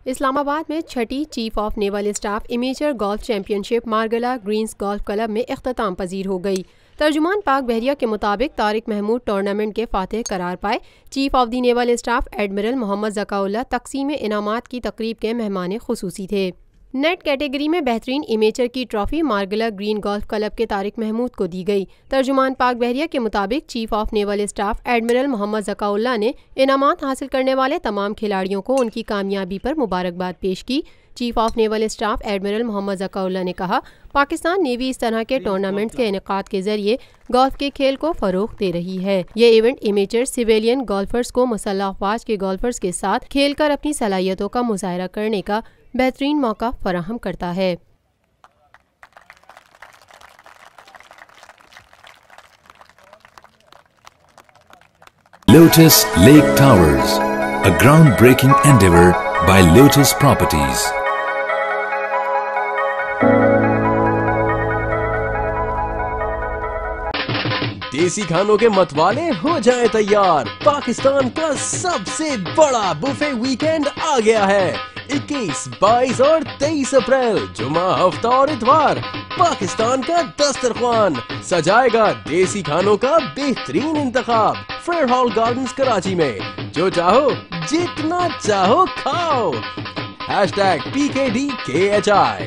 इस्लामाबाद में छठी chief of naval staff amateur golf championship Margalla greens golf club में इख्तिताम पजीर हो गई। तर्जुमान पाक बहरिया के मुताबिक तारिक महमूद टूर्नामेंट के फातिह करार पाए। Chief of the naval staff admiral Mohammad Zakaullah तकसीम इनामात की तकरीब के मेहमान खुसूसी थे। नेट कैटेगरी में बेहतरीन इमेचर की trophy Margalla green golf club के तारिक महमूद को दी गई। तर्जुमान पाक बहरिया के मुताबिक chief of naval staff admiral Mohammad Zakaullah ने इनामात हासिल करने वाले तमाम खिलाड़ियों को उनकी कामयाबी पर मुबारकबाद पेश की। Chief of naval staff admiral Mohammad Zakaullah ने कहा, पाकिस्तान नेवी इस तरह के टूर्नामेंट्स के इनेकाद के जरिए गोल्फ के खेल को फरोग दे रही है। ये इवेंट इमेचर सिविलियन गोल्फर्स को मुसल्लह अफवाज के गोल्फर्स के साथ खेलकर अपनी सलाहियतों का मुजाहरा करने का बेहतरीन मौका फराहम करता है। Lotus Lake Towers, a groundbreaking endeavor by Lotus Properties. देसी खानों के मतवाले हो जाएं तैयार। पाकिस्तान का सबसे बड़ा बुफे वीकेंड आ गया है। 21, 22 और 23 अप्रैल जुमा, हफ्ता और इतवार पाकिस्तान का दस्तरख्वान सजाएगा देसी खानों का बेहतरीन इंतखाब। फेयर हॉल गार्डन्स कराची में जो चाहो जितना चाहो खाओ। #PKDKHI